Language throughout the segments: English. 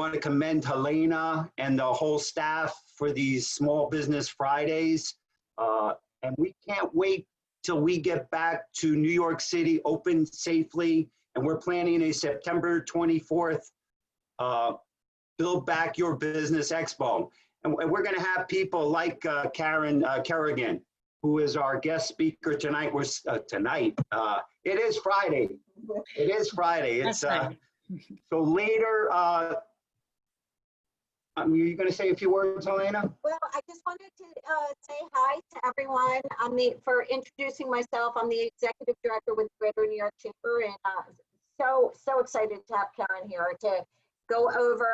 want to commend Helena and the whole staff for these Small Business Fridays. And we can't wait till we get back to New York City, open safely. And we're planning a September 24th Build Back Your Business Expo. And we're going to have people like Kerrigan, who is our guest speaker tonight. It is Friday. It is Friday. It's so later. You're going to say a few words, Helena? Well, I just wanted to say hi to everyone. For introducing myself. I'm the executive director with Greater New York Chamber, and so excited to have Karen here to go over.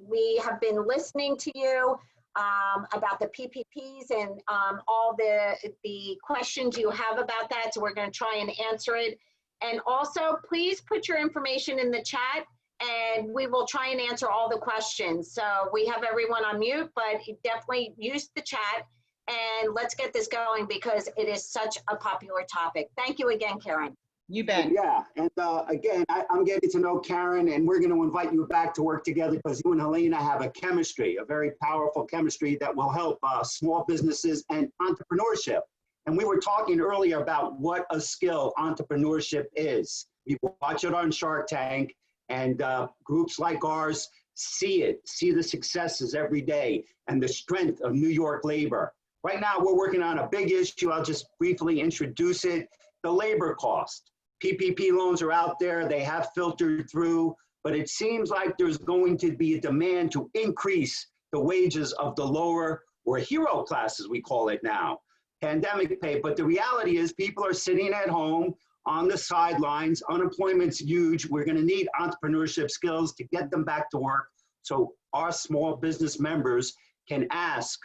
We have been listening to you about the PPPs and all the questions you have about that. So we're going to try and answer it. And also, please put your information in the chat, and we will try and answer all the questions. So we have everyone on mute, but definitely use the chat, and let's get this going because it is such a popular topic. Thank you again, Karen. You bet. Yeah, and again, I'm getting to know Karen, and we're going to invite you back to work together because you and Helena have a chemistry, a very powerful chemistry that will help small businesses and entrepreneurship. And we were talking earlier about what a skill entrepreneurship is. You watch it on Shark Tank, and groups like ours see the successes every day and the strength of New York labor. Right now, we're working on a big issue. I'll just briefly introduce it, the labor cost. PPP loans are out there, they have filtered through, but it seems like there's going to be a demand to increase the wages of the lower or hero class, as we call it now, pandemic pay. But the reality is people are sitting at home on the sidelines, unemployment's huge. We're gonna need entrepreneurship skills to get them back to work. So our small business members can ask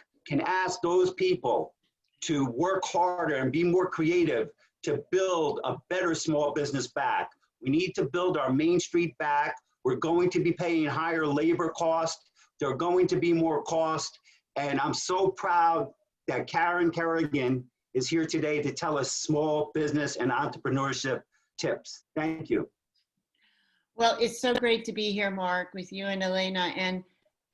those people to work harder and be more creative to build a better small business back. We need to build our Main Street back. We're going to be paying higher labor costs. There are going to be more costs. And I'm so proud that Karen Kerrigan is here today to tell us small business and entrepreneurship tips. Thank you. Well, it's so great to be here, Mark, with you and Elena. And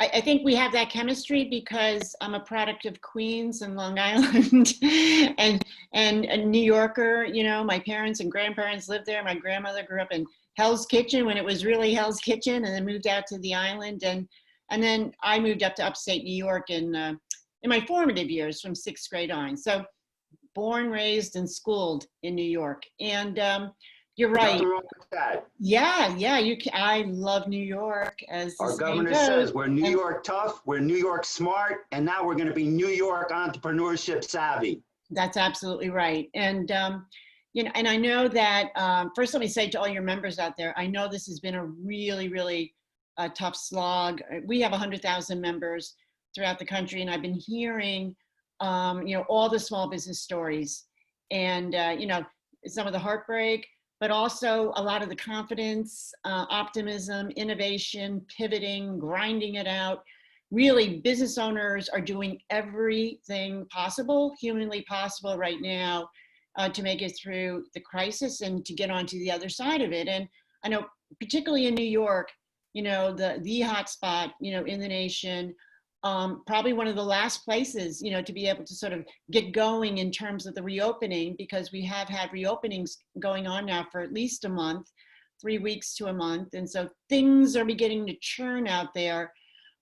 I think we have that chemistry because I'm a product of Queens and Long Island and a New Yorker. You know, my parents and grandparents lived there. My grandmother grew up in Hell's Kitchen when it was really Hell's Kitchen, and then moved out to the island. And then I moved up to upstate New York in my formative years from 6th grade on. So born, raised, and schooled in New York. And you're right. Nothing wrong with that. Yeah. I love New York, as our governor says. We're New York tough, we're New York smart, and now we're going to be New York entrepreneurship savvy. That's absolutely right. And you know, and I know that first, let me say to all your members out there, I know this has been a really tough slog. We have 100,000 members throughout the country, and I've been hearing you know, all the small business stories, and you know, some of the heartbreak, but also a lot of the confidence, optimism, innovation, pivoting, grinding it out. Really, business owners are doing everything possible, humanly possible right now, to make it through the crisis and to get onto the other side of it. And I know, particularly in New York, you know, the hot spot, you know, in the nation, probably one of the last places, you know, to be able to sort of get going in terms of the reopening, because we have had reopenings going on now for at least a month, 3 weeks to a month. And so things are beginning to churn out there,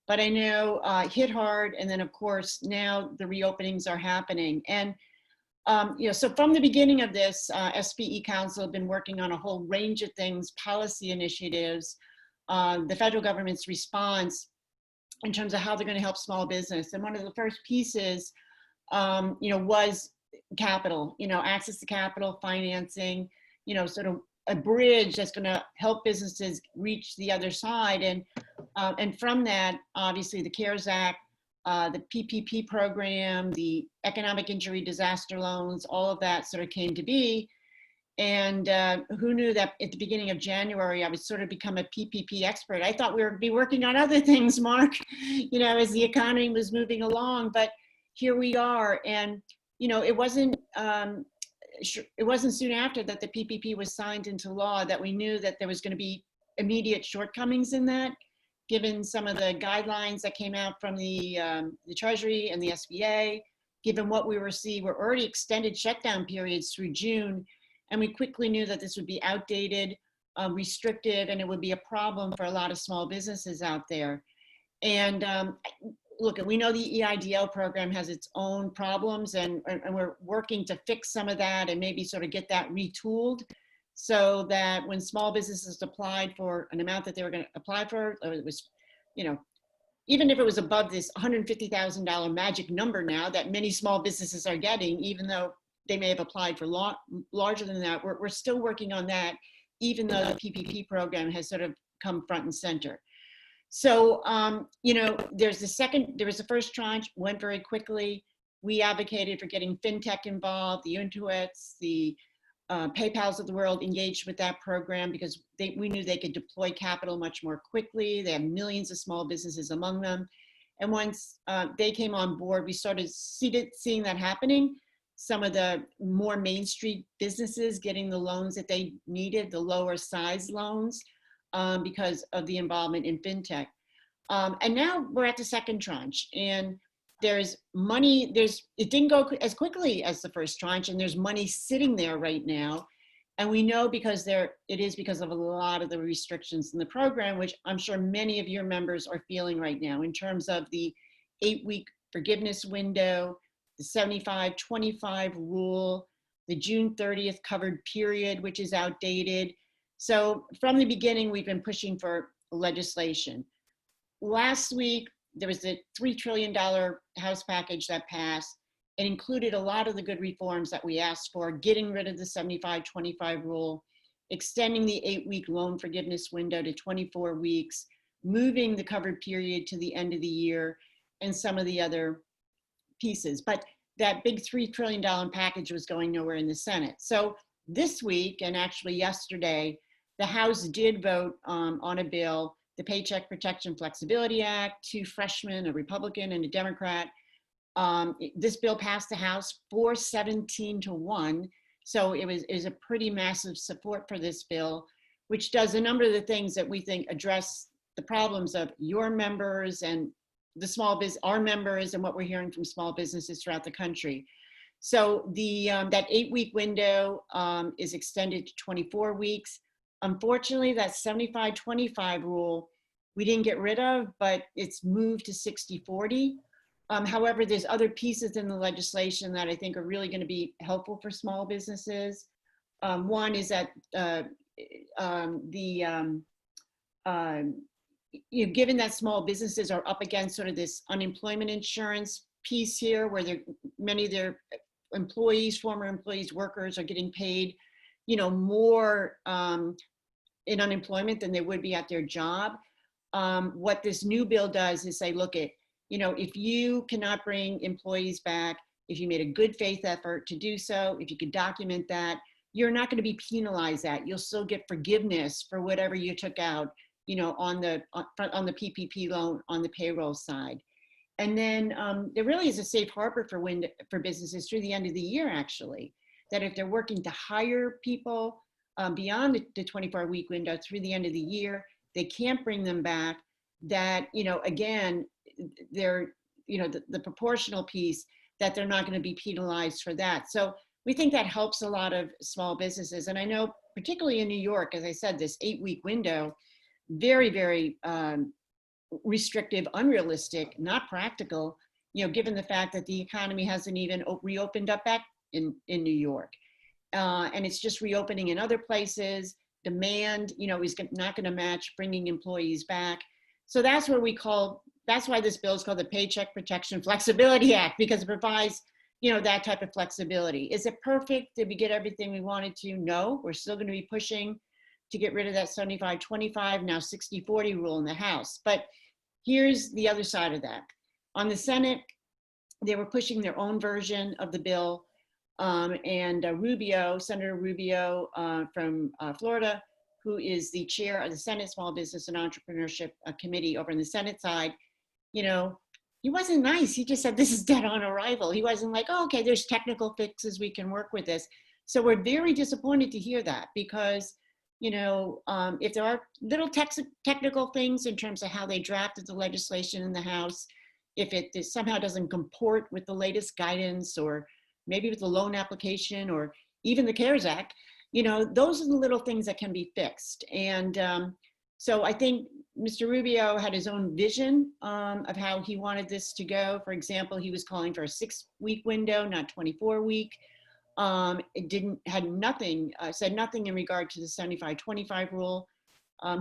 but I know hit hard. And then of course, now the reopenings are happening. And, you know, so from the beginning of this, SBE Council have been working on a whole range of things, policy initiatives, the federal government's response in terms of how they're going to help small business. And one of the first pieces, you know, was capital, you know, access to capital, financing, you know, sort of a bridge that's going to help businesses reach the other side. And from that, obviously the CARES Act, the PPP program, the economic injury disaster loans, all of that sort of came to be. And who knew that at the beginning of January, I would sort of become a PPP expert. I thought we would be working on other things, Mark, you know, as the economy was moving along, but here we are. And, you know, it wasn't soon after that the PPP was signed into law that we knew that there was going to be immediate shortcomings in that. given some of the guidelines that came out from the Treasury and the SBA, given what we were seeing, we're already extended shutdown periods through June, and we quickly knew that this would be outdated, restrictive, and it would be a problem for a lot of small businesses out there. And look, we know the EIDL program has its own problems, and we're working to fix some of that and maybe sort of get that retooled so that when small businesses applied for an amount that they were going to apply for, it was, you know, even if it was above this $150,000 magic number now that many small businesses are getting, even though they may have applied for larger than that, we're still working on that, even though the PPP program has sort of come front and center. So, you know, there was the first tranche, went very quickly. We advocated for getting FinTech involved, the Intuits, the PayPals of the world engaged with that program because we knew they could deploy capital much more quickly. They have millions of small businesses among them. And once they came on board, we started seeing that happening. Some of the more Main Street businesses getting the loans that they needed, the lower size loans, because of the involvement in FinTech. And now we're at the second tranche, and there's money, it didn't go as quickly as the first tranche, and there's money sitting there right now. And we know because it is because of a lot of the restrictions in the program, which I'm sure many of your members are feeling right now in terms of the 8-week forgiveness window, the 75-25 rule, the June 30th covered period, which is outdated. So from the beginning, we've been pushing for legislation. Last week, there was the $3 trillion House package that passed. It included a lot of the good reforms that we asked for, getting rid of the 75-25 rule, extending the 8-week loan forgiveness window to 24 weeks, moving the covered period to the end of the year, and some of the other pieces. But that big $3 trillion package was going nowhere in the Senate. So this week, and actually yesterday, the House did vote on a bill, the Paycheck Protection Flexibility Act, 2 freshmen, a Republican and a Democrat. This bill passed the House 417-1. So it was a pretty massive support for this bill, which does a number of the things that we think address the problems of your members and our members and what we're hearing from small businesses throughout the country. So that 8-week window is extended to 24 weeks. Unfortunately, that 75-25 rule, we didn't get rid of, but it's moved to 60-40. However, there's other pieces in the legislation that I think are really going to be helpful for small businesses. One is that given that small businesses are up against sort of this unemployment insurance piece here, where many of their employees, former employees, workers are getting paid, you know, more in unemployment than they would be at their job. What this new bill does is say, look, you know, if you cannot bring employees back, if you made a good faith effort to do so, if you could document that, you're not going to be penalized that. You'll still get forgiveness for whatever you took out, you know, on the PPP loan on the payroll side. And then there really is a safe harbor for businesses through the end of the year, actually, that if they're working to hire people beyond the 24-week window through the end of the year, they can't bring them back. That, you know, again, they're, you know, the proportional piece, that they're not going to be penalized for that. So we think that helps a lot of small businesses. And I know, particularly in New York, as I said, this 8-week window, very, very restrictive, unrealistic, not practical, you know, given the fact that the economy hasn't even reopened up back in New York. And it's just reopening in other places. Demand, you know, is not going to match bringing employees back. So that's why this bill is called the Paycheck Protection Flexibility Act, because it provides, you know, that type of flexibility. Is it perfect? Did we get everything we wanted to? No, we're still going to be pushing to get rid of that 75-25, now 60-40 rule in the House. But here's the other side of that. On the Senate, they were pushing their own version of the bill. And Senator Rubio from Florida, who is the chair of the Senate Small Business and Entrepreneurship Committee over on the Senate side, you know, he wasn't nice. He just said, this is dead on arrival. He wasn't like, oh, okay, there's technical fixes, we can work with this. So we're very disappointed to hear that, because if there are little technical things in terms of how they drafted the legislation in the House, if it somehow doesn't comport with the latest guidance, or maybe with the loan application, or even the CARES Act, those are the little things that can be fixed. And so I think Mr. Rubio had his own vision of how he wanted this to go. For example, he was calling for a 6-week window, not 24-week. It said nothing in regard to the 75-25 rule.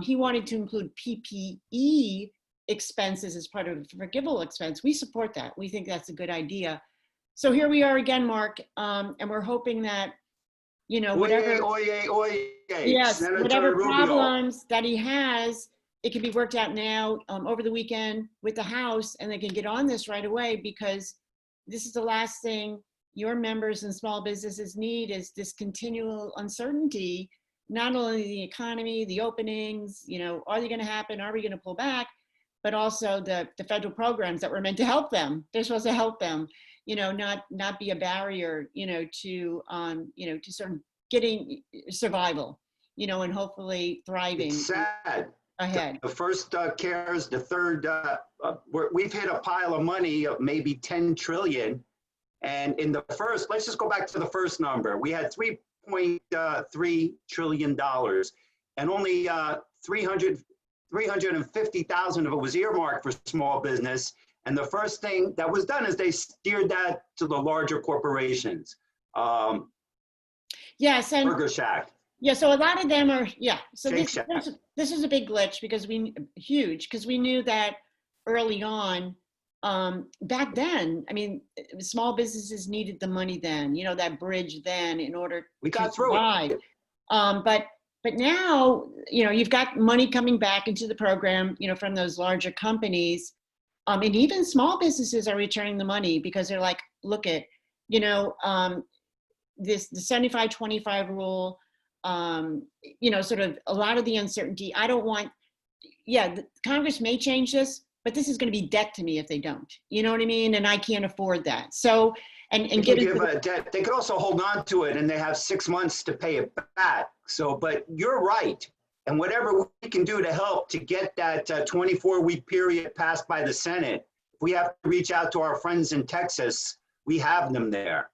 He wanted to include PPE expenses as part of a forgivable expense. We support that. We think that's a good idea. So here we are again, Mark, and we're hoping that, whatever, yes, Senator whatever Rubio. problems that he has, it can be worked out now over the weekend with the House, and they can get on this right away, because this is the last thing your members and small businesses need, is this continual uncertainty, not only the economy, the openings, are they going to happen? Are we going to pull back? But also the federal programs that were meant to help them. They're supposed to help them, not be a barrier, to sort of getting survival, and hopefully thriving. It's sad. Ahead. The first CARES, the third, we've hit a pile of money of maybe 10 trillion. And in the first, let's just go back to the first number. We had $3.3 trillion, and only 350,000 of it was earmarked for small business. And the first thing that was done is they steered that to the larger corporations. Yes, and Burger Shack. Yeah, so a lot of them are, so Shake this is a big glitch, because we knew that early on, back then, I mean, small businesses needed the money then, that bridge then, in order to survive. But now, you've got money coming back into the program, from those larger companies, and even small businesses are returning the money, because they're like, look at, the 75-25 rule, sort of a lot of the uncertainty. I don't want, Congress may change this, but this is going to be debt to me if they don't. You know what I mean? And I can't afford that. So, and give a debt. They could also hold on to it, and they have 6 months to pay it back. So, but you're right. And whatever we can do to help to get that 24-week period passed by the Senate, if we have to reach out to our friends in Texas, we have them there.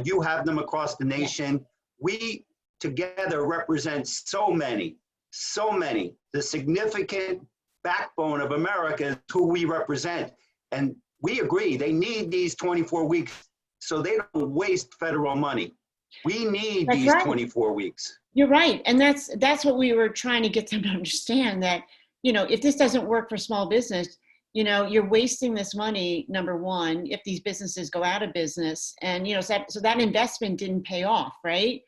You have them across the nation. We together represent so many. The significant backbone of America is who we represent. And we agree, they need these 24 weeks so they don't waste federal money. We need these 24 weeks. You're right. And that's what we were trying to get them to understand, that, if this doesn't work for small business, you're wasting this money, number one, if these businesses go out of business. And, so that investment didn't pay off, right?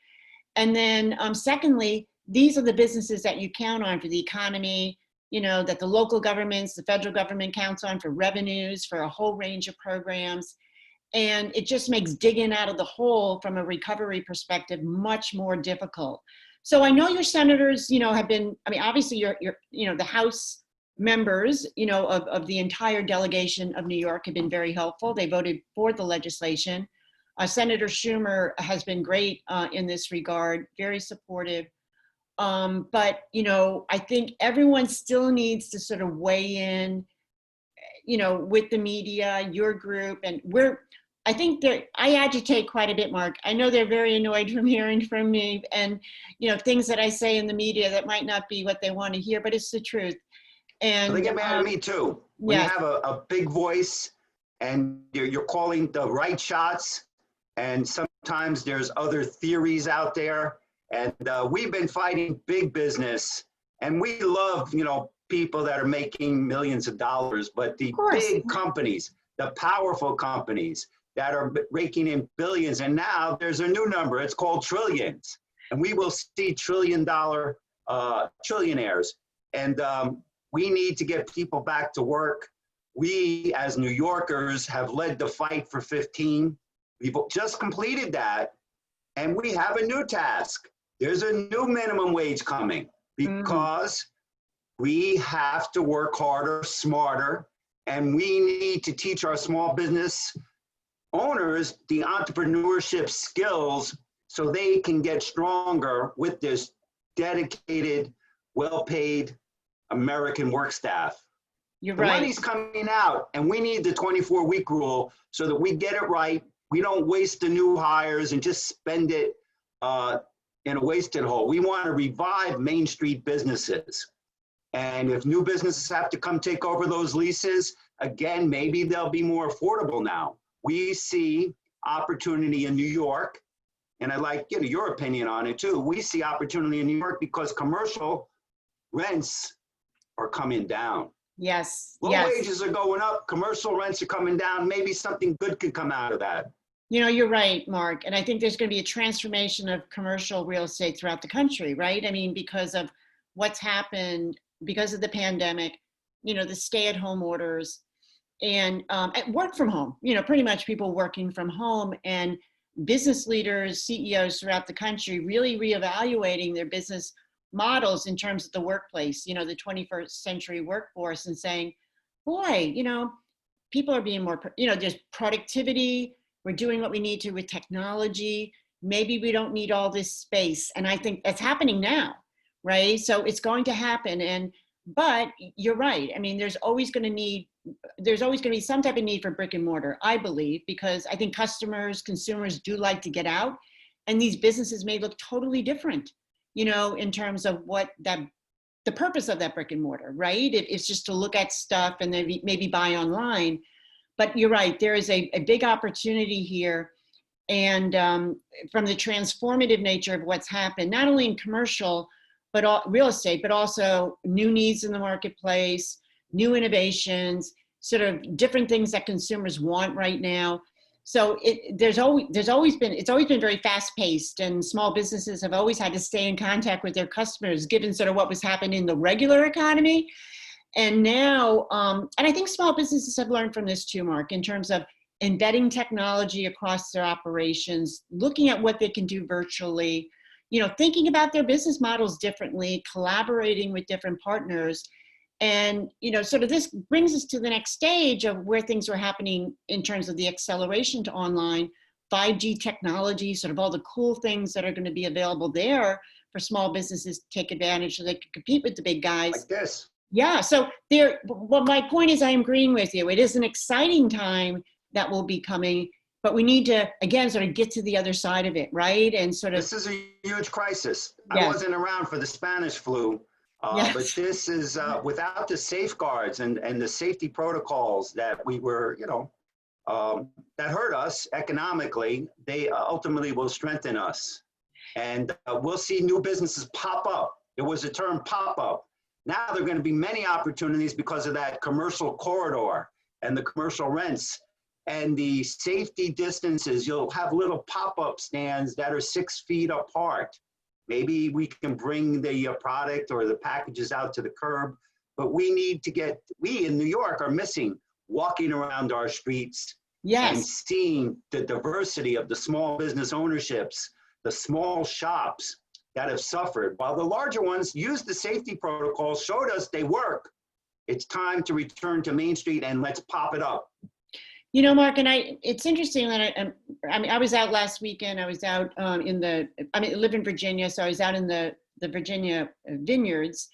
And then secondly, these are the businesses that you count on for the economy, that the local governments, the federal government counts on for revenues, for a whole range of programs. And it just makes digging out of the hole from a recovery perspective much more difficult. So I know your senators, have been, obviously you're the House members, of the entire delegation of New York have been very helpful. They voted for the legislation. Senator Schumer has been great in this regard, very supportive. But, I think everyone still needs to sort of weigh in, with the media, your group, and I think that I agitate quite a bit, Mark. I know they're very annoyed from hearing from me and, things that I say in the media that might not be what they want to hear, but it's the truth. And they get mad at me too. When you have a big voice and you're calling the right shots, and sometimes there's other theories out there. And we've been fighting big business, and we love, people that are making millions of dollars, but the big companies, the powerful companies that are raking in billions, and now there's a new number, it's called trillions. And we will see trillion-dollar trillionaires. And we need to get people back to work. We, as New Yorkers, have led the fight for 15. We've just completed that, and we have a new task. There's a new minimum wage coming, because we have to work harder, smarter, and we need to teach our small business owners the entrepreneurship skills so they can get stronger with this dedicated, well-paid American work staff. You're The right. money's coming out, and we need the 24-week rule so that we get it right. We don't waste the new hires and just spend it in a wasted hole. We want to revive Main Street businesses. And if new businesses have to come take over those leases, again, maybe they'll be more affordable now. We see opportunity in New York, and I'd like your opinion on it too. We see opportunity in New York because commercial rents are coming down. Yes. Low Yes. wages are going up, commercial rents are coming down. Maybe something good could come out of that. You know, you're right, Mark. And I think there's going to be a transformation of commercial real estate throughout the country, right? I mean, because of what's happened, because of the pandemic, you know, the stay-at-home orders and work from home, you know, pretty much people working from home, and business leaders, CEOs throughout the country really reevaluating their business models in terms of the workplace, you know, the 21st century workforce, and saying, boy, you know, people are being more, you know, there's productivity. We're doing what we need to with technology. Maybe we don't need all this space. And I think that's happening now, right? So it's going to happen. But you're right. I mean, there's always going to be some type of need for brick and mortar, I believe, because I think consumers do like to get out, and these businesses may look totally different, you know, in terms of what the purpose of that brick and mortar, right? It's just to look at stuff and then maybe buy online. But you're right, there is a big opportunity here. And from the transformative nature of what's happened, not only in commercial, but real estate, but also new needs in the marketplace, new innovations, sort of different things that consumers want right now. So it's always been very fast paced, and small businesses have always had to stay in contact with their customers, given sort of what was happening in the regular economy. And now, and I think small businesses have learned from this too, Mark, in terms of embedding technology across their operations, looking at what they can do virtually, you know, thinking about their business models differently, collaborating with different partners. And, you know, sort of this brings us to the next stage of where things are happening in terms of the acceleration to online, 5G technology, sort of all the cool things that are going to be available there for small businesses to take advantage so they can compete with the big guys. Like this. Yeah, so well, my point is, I'm agreeing with you. It is an exciting time that will be coming, but we need to, again, sort of get to the other side of it, right? And sort of. This is a huge crisis. Yes. I wasn't around for the Spanish flu, Yes. but this is without the safeguards and the safety protocols that we were, you know, that hurt us economically, they ultimately will strengthen us. And we'll see new businesses pop up. There was a term pop up. Now there are going to be many opportunities because of that commercial corridor and the commercial rents and the safety distances. You'll have little pop-up stands that are 6 feet apart. Maybe we can bring the product or the packages out to the curb, but we in New York are missing walking around our streets. Yes. And seeing the diversity of the small business ownerships, the small shops that have suffered, while the larger ones use the safety protocols, showed us they work. It's time to return to Main Street and let's pop it up. You know, Mark, and it's interesting that I was out last weekend. I was out I live in Virginia, so I was out in the Virginia vineyards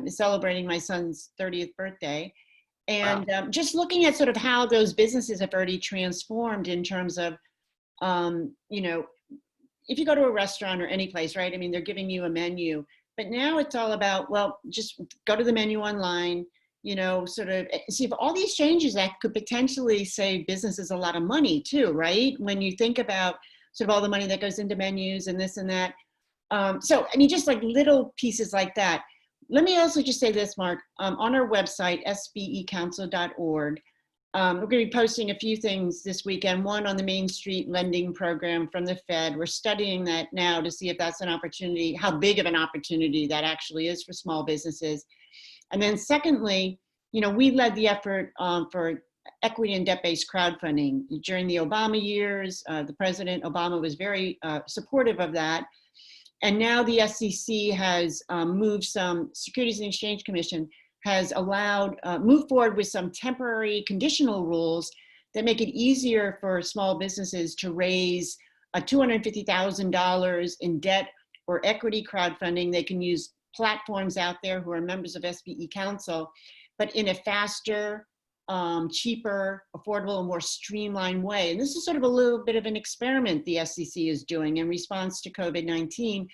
celebrating my son's 30th birthday. And wow. Just looking at sort of how those businesses have already transformed in terms of, you know, if you go to a restaurant or any place, right? I mean, they're giving you a menu, but now it's all about, well, just go to the menu online, you know, sort of see if all these changes that could potentially save businesses a lot of money too, right? When you think about sort of all the money that goes into menus and this and that. So, I mean, just like little pieces like that. Let me also just say this, Mark, on our website, sbecouncil.org, we're going to be posting a few things this weekend. One on the Main Street lending program from the Fed. We're studying that now to see if that's an opportunity, how big of an opportunity that actually is for small businesses. And then secondly, you know, we led the effort for equity and debt-based crowdfunding during the Obama years. The President Obama was very supportive of that. And now the SEC has Securities and Exchange Commission has moved forward with some temporary conditional rules that make it easier for small businesses to raise $250,000 in debt or equity crowdfunding. They can use platforms out there who are members of SBE Council, but in a faster, cheaper, affordable, and more streamlined way. And this is sort of a little bit of an experiment the SEC is doing in response to COVID-19.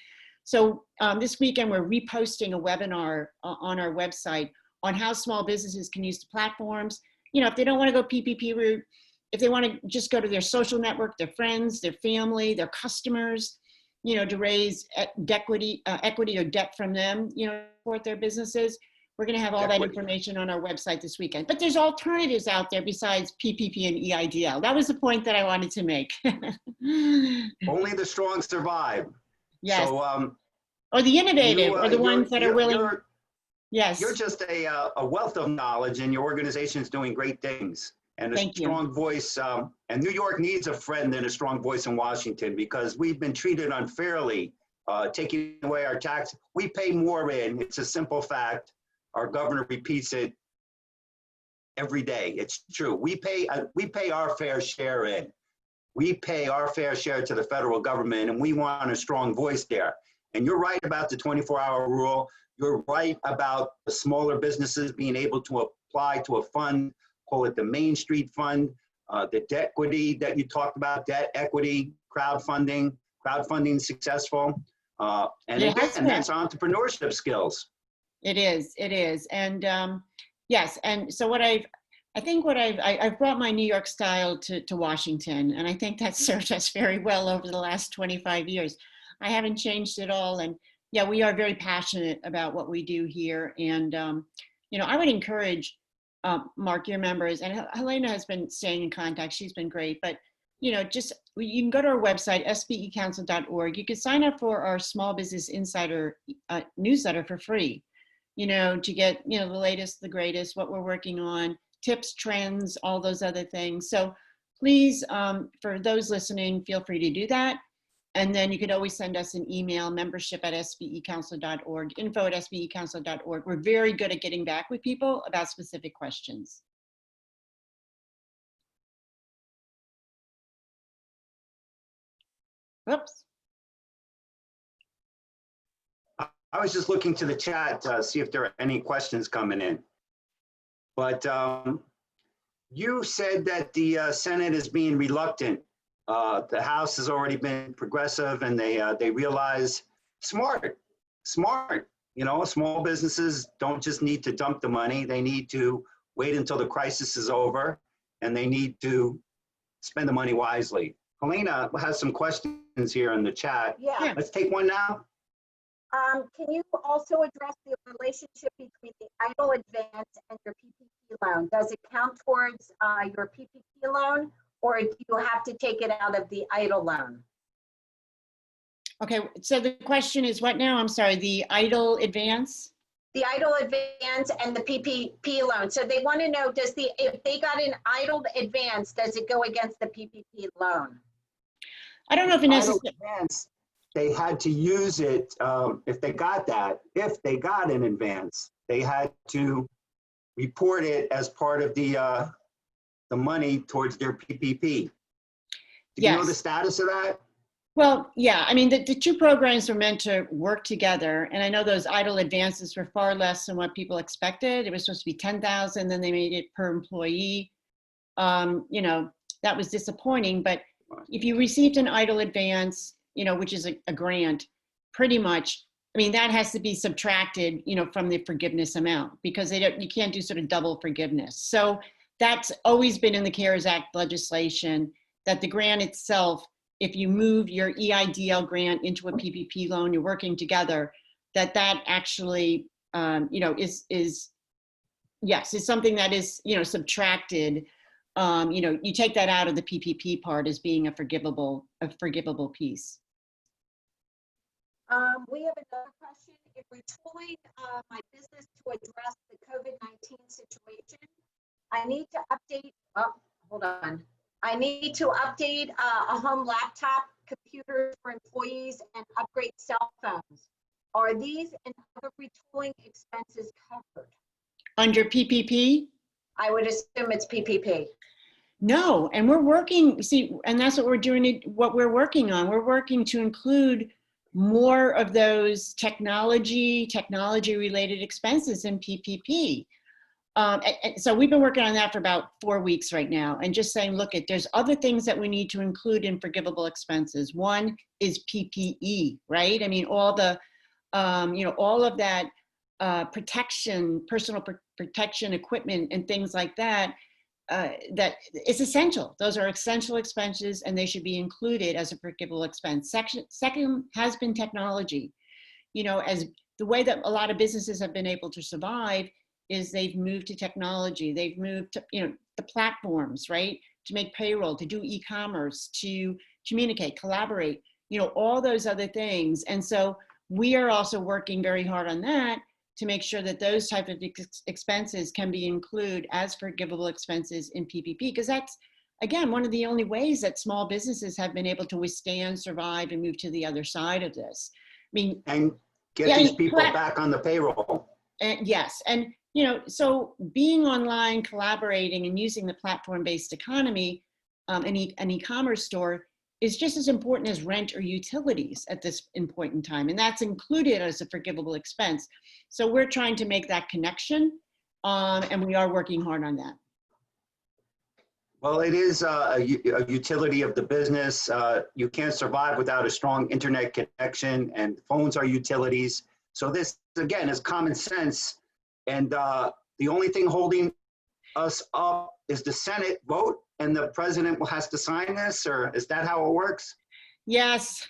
So this weekend, we're reposting a webinar on our website on how small businesses can use the platforms. You know, if they don't want to go PPP route, if they want to just go to their social network, their friends, their family, their customers, you know, to raise equity or debt from them, you know, support their businesses. We're going to have all that information on our website this weekend. But there's alternatives out there besides PPP and EIDL. That was the point that I wanted to make. Only the strong survive. Yes. So, or the innovative, or the ones that are willing. Yes. You're just a wealth of knowledge, and your organization is doing great things. And a strong voice, and New York needs a friend and a strong voice in Washington, because we've been treated unfairly, taking away our tax. We pay more in. It's a simple fact. Our governor repeats it every day. It's true. We pay our fair share in. We pay our fair share to the federal government, and we want a strong voice there. And you're right about the 24-hour rule. You're right about the smaller businesses being able to apply to a fund, call it the Main Street Fund, the debt equity that you talked about, debt equity, crowdfunding successful. And again, that's entrepreneurship skills. It is. And yes, and so I've brought my New York style to Washington, and I think that served us very well over the last 25 years. I haven't changed at all. And yeah, we are very passionate about what we do here. And, you know, I would encourage, Mark, your members, and Helena has been staying in contact. She's been great, but, you know, just, you can go to our website, sbecouncil.org. You can sign up for our Small Business Insider newsletter for free, you know, to get, you know, the latest, the greatest, what we're working on, tips, trends, all those other things. So please, for those listening, feel free to do that. And then you could always send us an email, membership@sbecouncil.org, info@sbecouncil.org. We're very good at getting back with people about specific questions. Oops. I was just looking to the chat to see if there are any questions coming in. But you said that the Senate is being reluctant. The House has already been progressive, and they realize smart. You know, small businesses don't just need to dump the money. They need to wait until the crisis is over, and they need to spend the money wisely. Helena has some questions here in the chat. Yeah. Let's take one now. Can you also address the relationship between the EIDL advance and your PPP loan? Does it count towards your PPP loan, or do you have to take it out of the EIDL loan? Okay, so the question is what now? I'm sorry, the EIDL advance? The EIDL advance and the PPP loan. So they want to know, if they got an EIDL advance, does it go against the PPP loan? I don't know if it necessarily. They had to use it if they got an advance, they had to report it as part of the money towards their PPP. Do you know the status of that? Well, yeah, I mean, the two programs were meant to work together, and I know those EIDL advances were far less than what people expected. It was supposed to be 10,000, then they made it per employee. You know, that was disappointing, but if you received an EIDL advance, you know, which is a grant, pretty much, I mean, that has to be subtracted, you know, from the forgiveness amount, because you can't do sort of double forgiveness. So that's always been in the CARES Act legislation, that the grant itself, if you move your EIDL grant into a PPP loan, you're working together, that actually, you know, is something that is, you know, subtracted. You know, you take that out of the PPP part as being a forgivable piece. We have another question. If retooling my business to address the COVID-19 situation, I need to update, I need to update a home laptop, computers for employees, and upgrade cell phones. Are these and other retooling expenses covered? Under PPP? I would assume it's PPP. No, and we're working, see, and that's what we're doing, what we're working on. We're working to include more of those technology-related expenses in PPP. And so we've been working on that for about 4 weeks right now, and just saying, look, there's other things that we need to include in forgivable expenses. One is PPE, right? I mean, all the, all of that protection, personal protection equipment and things like that, that it's essential. Those are essential expenses, and they should be included as a forgivable expense. Second has been technology. As the way that a lot of businesses have been able to survive is they've moved to technology. They've moved to, the platforms, right? To make payroll, to do e-commerce, to communicate, collaborate, all those other things. And so we are also working very hard on that to make sure that those type of expenses can be included as forgivable expenses in PPP, because that's, again, one of the only ways that small businesses have been able to withstand, survive, and move to the other side of this. I mean, and get these people back on the payroll. And yes, and so being online, collaborating, and using the platform-based economy, an e-commerce store is just as important as rent or utilities at this point in time, and that's included as a forgivable expense. So we're trying to make that connection, and we are working hard on that. Well, it is a utility of the business. You can't survive without a strong internet connection, and phones are utilities. So this, again, is common sense. And the only thing holding us up is the Senate vote, and the president has to sign this, or is that how it works? Yes.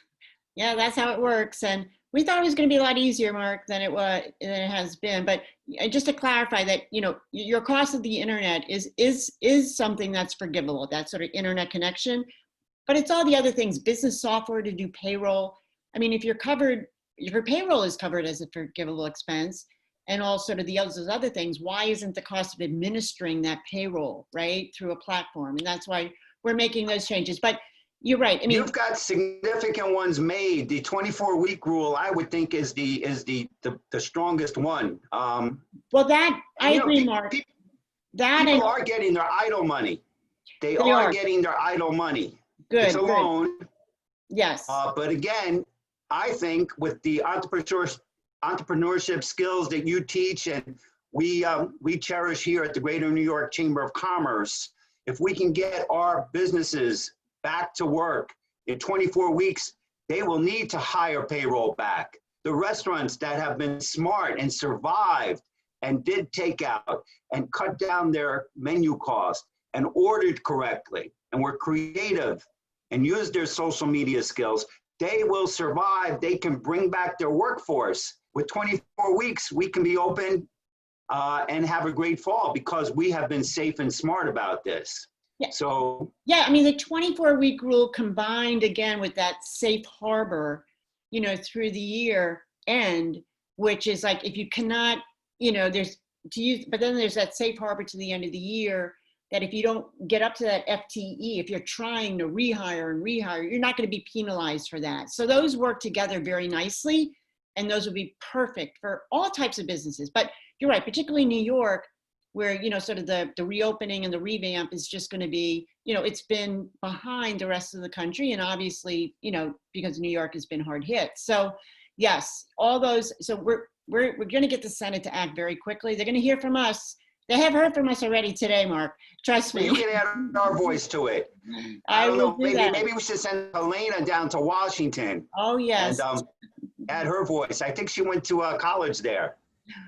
Yeah, that's how it works. And we thought it was going to be a lot easier, Mark, than it has been. But just to clarify that, your cost of the internet is something that's forgivable, that sort of internet connection. But it's all the other things, business software to do payroll. I mean, if your payroll is covered as a forgivable expense, and also to those other things, why isn't the cost of administering that payroll, right, through a platform? And that's why we're making those changes. But you're right. I mean, you've got significant ones made. The 24-week rule, I would think, is the strongest one. Well, that I agree, Mark. People are getting their idle money. They are getting their idle money. Good. It's a loan. Yes. But again, I think with the entrepreneurship skills that you teach and we cherish here at the Greater New York Chamber of Commerce, if we can get our businesses back to work in 24 weeks, they will need to hire payroll back. The restaurants that have been smart and survived and did takeout and cut down their menu cost and ordered correctly and were creative and used their social media skills, they will survive. They can bring back their workforce. With 24 weeks, we can be open and have a great fall because we have been safe and smart about this. Yeah. So yeah, I mean, the 24-week rule combined again with that safe harbor, through the year end, which is like if you cannot, there's to use, but then there's that safe harbor to the end of the year that if you don't get up to that FTE, if you're trying to rehire, you're not going to be penalized for that. So those work together very nicely, and those would be perfect for all types of businesses. But you're right, particularly New York, where, sort of the reopening and the revamp is just going to be, it's been behind the rest of the country. And obviously, because New York has been hard hit. So yes, all those, so we're going to get the Senate to act very quickly. They're going to hear from us. They have heard from us already today, Mark. Trust me. You can add our voice to it. I don't know. Maybe we should send Helena down to Washington. Oh, yes. And add her voice. I think she went to college there.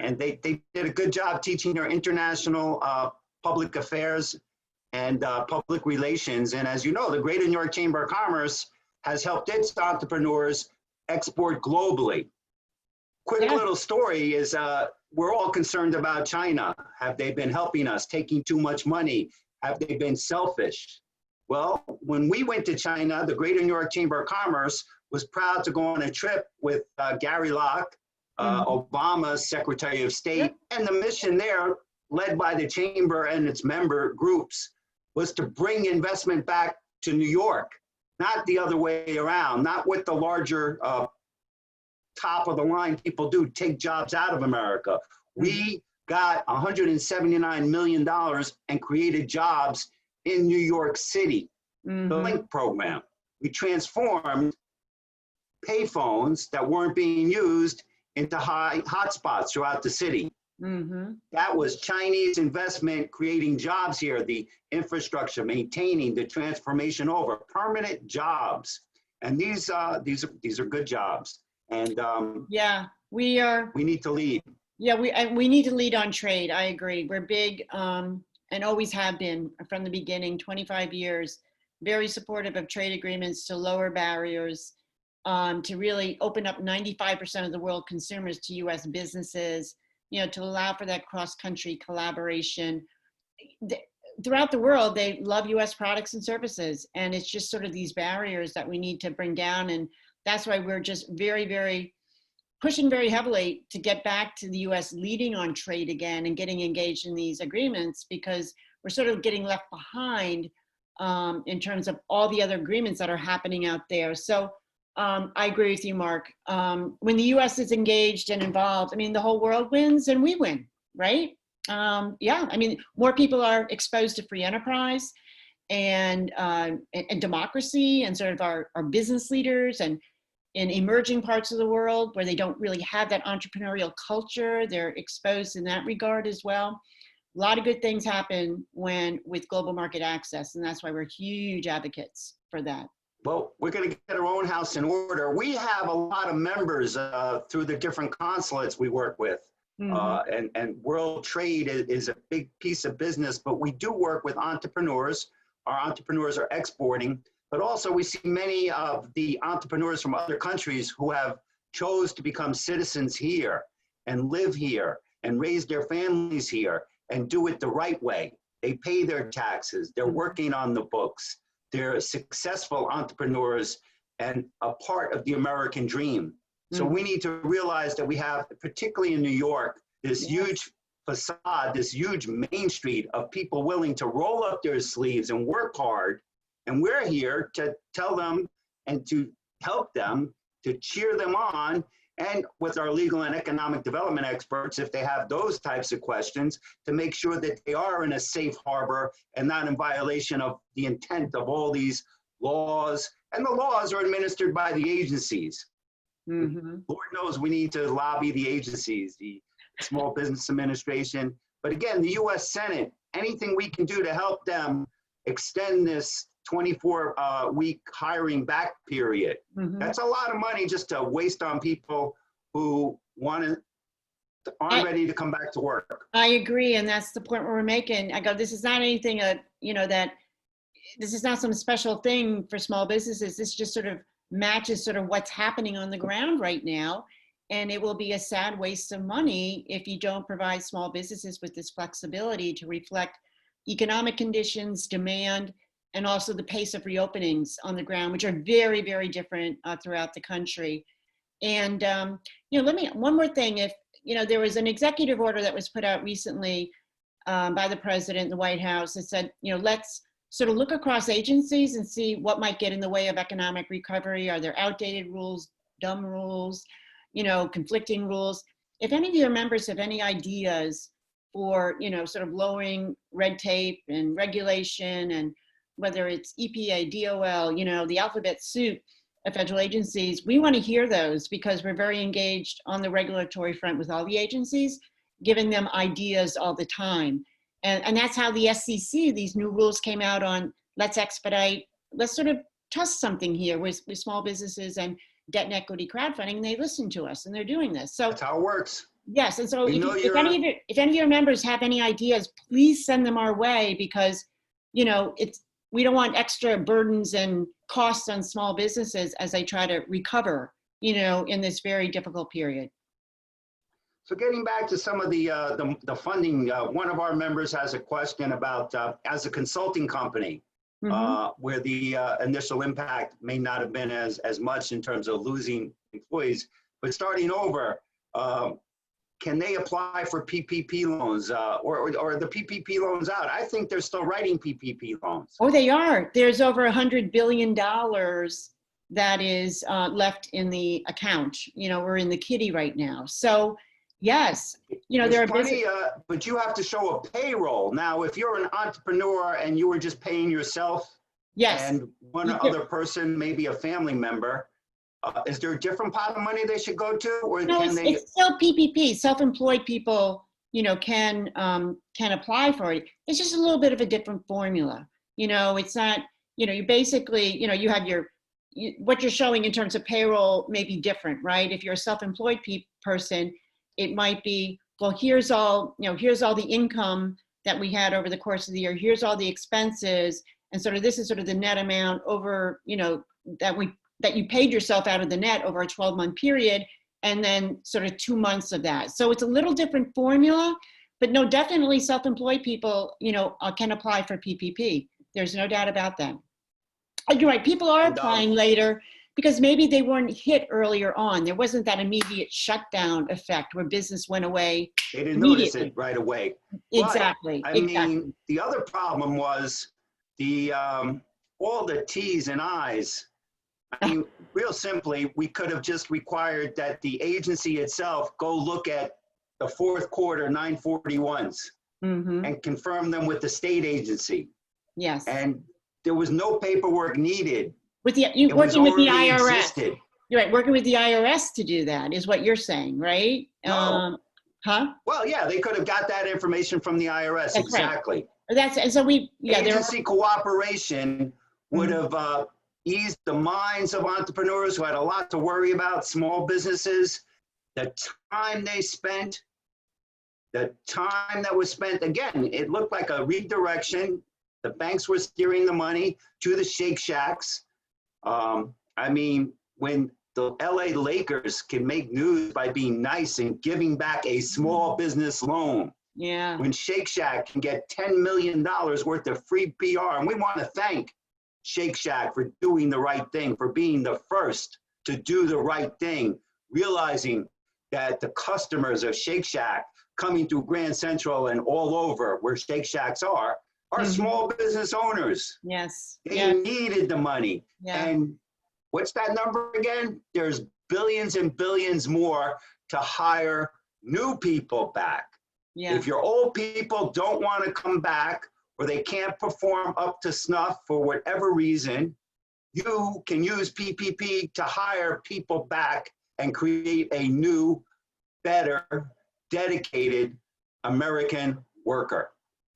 And they did a good job teaching her international public affairs and public relations. And as you know, the Greater New York Chamber of Commerce has helped its entrepreneurs export globally. Quick little story is we're all concerned about China. Have they been helping us, taking too much money? Have they been selfish? Well, when we went to China, the Greater New York Chamber of Commerce was proud to go on a trip with Gary Locke, Obama's Secretary of State, and the mission there, led by the Chamber and its member groups, was to bring investment back to New York, not the other way around, not what the larger top of the line people do, take jobs out of America. We got $179 million and created jobs in New York City, the LINK program. We transformed payphones that weren't being used into hotspots throughout the city. That was Chinese investment creating jobs here, the infrastructure, maintaining the transformation over permanent jobs. And these are good jobs. And yeah, we need to lead. Yeah, we need to lead on trade. I agree. We're big and always have been from the beginning, 25 years, very supportive of trade agreements to lower barriers, to really open up 95% of the world consumers to US businesses, you know, to allow for that cross-country collaboration. Throughout the world, they love US products and services, and it's just sort of these barriers that we need to bring down. And that's why we're just pushing very heavily to get back to the US leading on trade again and getting engaged in these agreements, because we're sort of getting left behind in terms of all the other agreements that are happening out there. So I agree with you, Mark. When the US is engaged and involved, I mean, the whole world wins and we win, right? Yeah, I mean, more people are exposed to free enterprise and democracy, and sort of our business leaders, and in emerging parts of the world where they don't really have that entrepreneurial culture, they're exposed in that regard as well. A lot of good things happen with global market access, and that's why we're huge advocates for that. Well, we're going to get our own house in order. We have a lot of members through the different consulates we work with. And world trade is a big piece of business, but we do work with entrepreneurs. Our entrepreneurs are exporting, but also we see many of the entrepreneurs from other countries who have chose to become citizens here and live here and raise their families here and do it the right way. They pay their taxes, they're working on the books, they're successful entrepreneurs and a part of the American dream. So we need to realize that we have, particularly in New York, this huge facade, this huge main street of people willing to roll up their sleeves and work hard. And we're here to tell them and to help them, to cheer them on, and with our legal and economic development experts, if they have those types of questions, to make sure that they are in a safe harbor and not in violation of the intent of all these laws. And the laws are administered by the agencies. Lord knows we need to lobby the agencies, the Small Business Administration. But again, the US Senate, anything we can do to help them extend this 24-week hiring back period. That's a lot of money just to waste on people who aren't ready to come back to work. I agree, and that's the point we're making. I go, this is not anything, this is not some special thing for small businesses. This just sort of matches sort of what's happening on the ground right now. And it will be a sad waste of money if you don't provide small businesses with this flexibility to reflect economic conditions, demand, and also the pace of reopenings on the ground, which are very, very different throughout the country. And, one more thing, if, there was an executive order that was put out recently by the president in the White House that said, let's sort of look across agencies and see what might get in the way of economic recovery. Are there outdated rules, dumb rules, conflicting rules? If any of your members have any ideas for, sort of lowering red tape and regulation, and whether it's EPA, DOL, the alphabet soup of federal agencies, we want to hear those, because we're very engaged on the regulatory front with all the agencies, giving them ideas all the time. And that's how the SEC, these new rules came out on, let's expedite, let's sort of test something here with small businesses and debt and equity crowdfunding, and they listen to us, and they're doing this. So that's how it works. Yes, and so if any of your members have any ideas, please send them our way, because, we don't want extra burdens and costs on small businesses as they try to recover, in this very difficult period. So getting back to some of the funding, one of our members has a question about as a consulting company, where the initial impact may not have been as much in terms of losing employees, but starting over, can they apply for PPP loans or the PPP loans out? I think they're still writing PPP loans. Oh, they are. There's over $100 billion that is left in the account. We're in the kitty right now. So yes, there are plenty, but you have to show a payroll. Now, if you're an entrepreneur and you were just paying yourself, yes, and one other person, maybe a family member, is there a different pot of money they should go to, or No, can they? it's still PPP. Self-employed people, can apply for it. It's just a little bit of a different formula. It's not, you basically, you have what you're showing in terms of payroll may be different, right? If you're a self-employed person, it might be, well, here's all the income that we had over the course of the year. Here's all the expenses. And sort of this is sort of the net amount over, that you paid yourself out of the net over a 12-month period, and then sort of 2 months of that. So it's a little different formula, but no, definitely self-employed people, can apply for PPP. There's no doubt about that. You're right, people are applying later because maybe they weren't hit earlier on. There wasn't that immediate shutdown effect where business went away. They didn't notice it right away. Exactly. But, I mean, the other problem was all the T's and I's. I mean, real simply, we could have just required that the agency itself go look at the fourth quarter 941s and confirm them with the state agency. Yes. And there was no paperwork needed. Working with the IRS. Existed. You're right, working with the IRS to do that is what you're saying, right? No. Well, yeah, they could have got that information from the IRS. That's exactly. Right. And so agency cooperation would have eased the minds of entrepreneurs who had a lot to worry about, small businesses. The time they spent, the time that was spent, again, it looked like a redirection. The banks were steering the money to the Shake Shacks. I mean, when the LA Lakers can make news by being nice and giving back a small business loan. Yeah. When Shake Shack can get $10 million worth of free PR, and we want to thank Shake Shack for doing the right thing, for being the first to do the right thing, realizing that the customers of Shake Shack coming through Grand Central and all over where Shake Shacks are small business owners. Yes. They needed the money. Yeah. And what's that number again? There's billions and billions more to hire new people back. Yeah. If your old people don't want to come back or they can't perform up to snuff for whatever reason, you can use PPP to hire people back and create a new, better, dedicated American worker.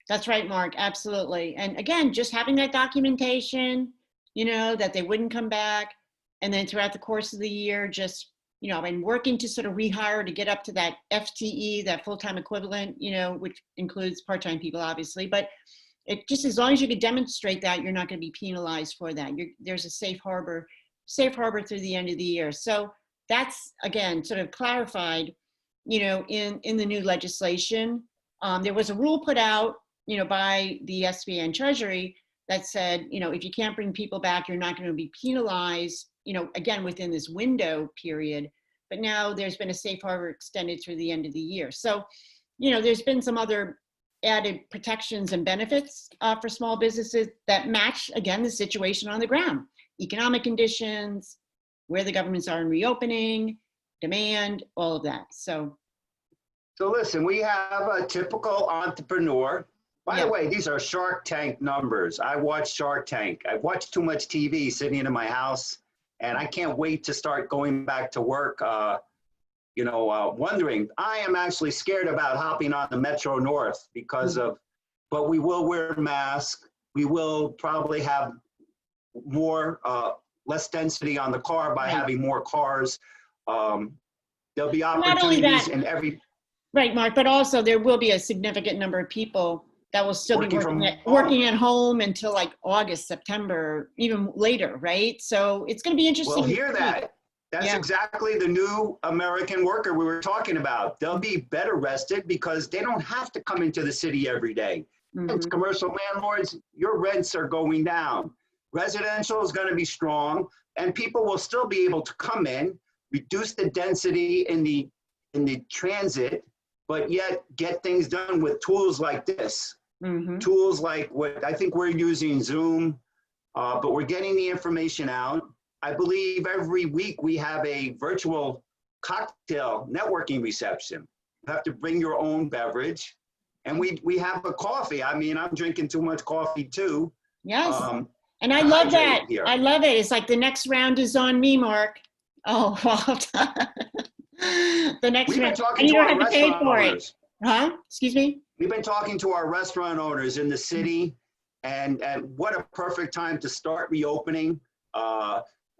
That's right, Mark, absolutely. And again, just having that documentation, that they wouldn't come back. And then throughout the course of the year, just, and working to sort of rehire to get up to that FTE, that full-time equivalent, which includes part-time people, obviously. But it just, as long as you can demonstrate that, you're not going to be penalized for that. There's a safe harbor through the end of the year. So that's, again, sort of clarified, in the new legislation. There was a rule put out, by the SBE and Treasury that said, if you can't bring people back, you're not going to be penalized, again, within this window period. But now there's been a safe harbor extended through the end of the year. So, there's been some other added protections and benefits for small businesses that match, again, the situation on the ground, economic conditions, where the governments are in reopening, demand, all of that. So listen, we have a typical entrepreneur. By the way, these are Shark Tank numbers. I watch Shark Tank. I've watched too much TV sitting in my house, and I can't wait to start going back to work, wondering. I am actually scared about hopping on the Metro North because but we will wear masks. We will probably have less density on the car by having more cars. There'll be opportunities in every. Right, Mark, but also there will be a significant number of people that will still be working at home until like August, September, even later, right? So it's going to be interesting. Well, hear that. That's exactly the new American worker we were talking about. They'll be better rested because they don't have to come into the city every day. It's commercial landlords, your rents are going down. Residential is going to be strong, and people will still be able to come in, reduce the density in the transit, but yet get things done with tools like this. Tools like what I think we're using Zoom, but we're getting the information out. I believe every week we have a virtual cocktail networking reception. You have to bring your own beverage, and we have a coffee. I mean, I'm drinking too much coffee too. Yes, and I love that. I love it. It's like the next round is on me, Mark. Oh, well, the next We've been one, talking and you to don't our have to pay restaurant for it. owners. Huh? Excuse me? We've been talking to our restaurant owners in the city, and what a perfect time to start reopening.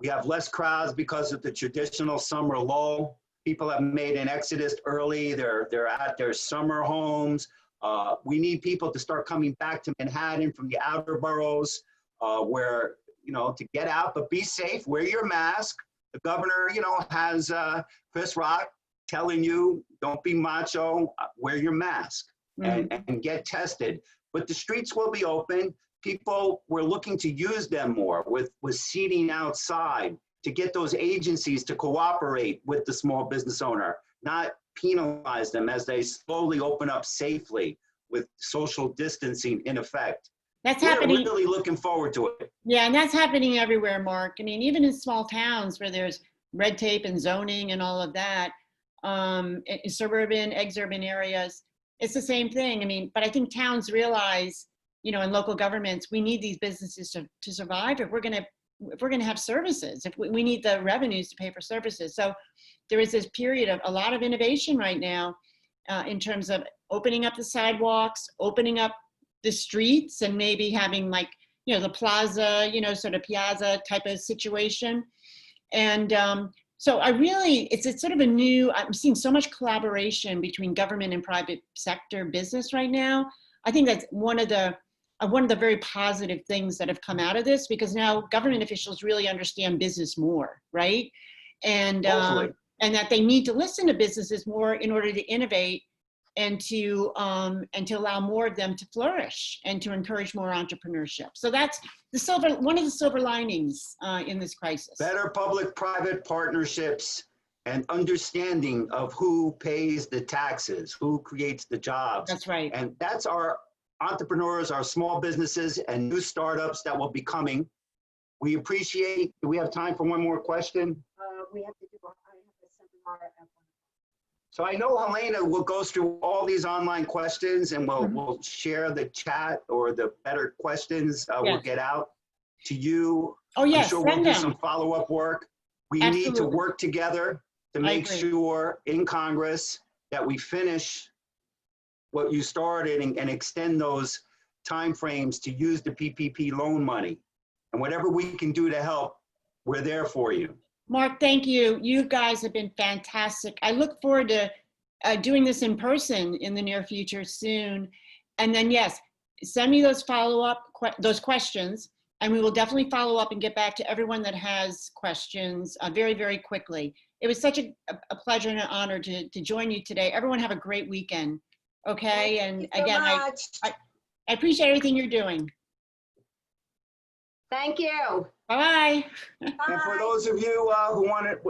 We have less crowds because of the traditional summer lull. People have made an exodus early. They're at their summer homes. We need people to start coming back to Manhattan from the outer boroughs, where, you know, to get out, but be safe, wear your mask. The governor, you know, has Chris Rock telling you, don't be macho, wear your mask and get tested. But the streets will be open. People were looking to use them more with seating outside to get those agencies to cooperate with the small business owner, not penalize them as they slowly open up safely with social distancing in effect. That's We're happening. really looking forward to it. Yeah, and that's happening everywhere, Mark. I mean, even in small towns where there's red tape and zoning and all of that, in suburban, exurban areas, it's the same thing. I mean, but I think towns realize, you know, and local governments, we need these businesses to survive if we're gonna have services. If we need the revenues to pay for services. So there is this period of a lot of innovation right now in terms of opening up the sidewalks, opening up the streets, and maybe having, like, you know, the plaza, you know, sort of piazza type of situation. And so I really, it's sort of a new, I'm seeing so much collaboration between government and private sector business right now. I think that's one of the very positive things that have come out of this, because now government officials really understand business more, right? And that they need to listen to businesses more in order to innovate and to allow more of them to flourish and to encourage more entrepreneurship. So that's one of the silver linings in this crisis. Better public-private partnerships and understanding of who pays the taxes, who creates the jobs. That's right. And that's our entrepreneurs, our small businesses, and new startups that will be coming. We appreciate, do we have time for one more question? We have to do, I have a seminar at 1. So I know Helena will go through all these online questions, and we'll share the chat, or the better questions we'll get out to you. Oh, yes, I'm sure we'll do some follow-up work. We need to work together to make sure in Congress that we finish what you started and extend those timeframes to use the PPP loan money. And whatever we can do to help, we're there for you. Mark, thank you. You guys have been fantastic. I look forward to doing this in person in the near future soon. And then, yes, send me those follow-up, those questions, and we will definitely follow up and get back to everyone that has questions very, very quickly. It was such a pleasure and an honor to join you today. Everyone have a great weekend. Okay, and again, I appreciate everything you're doing. Thank you. Bye-bye. And for those of you who want it,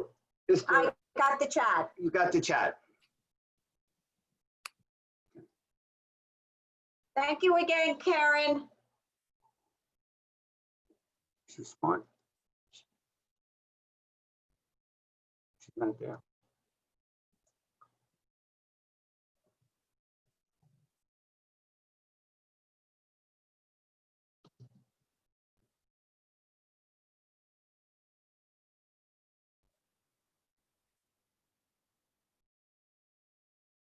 I got the chat. You got the chat. Thank you again, Karen. She's smart. She's not there.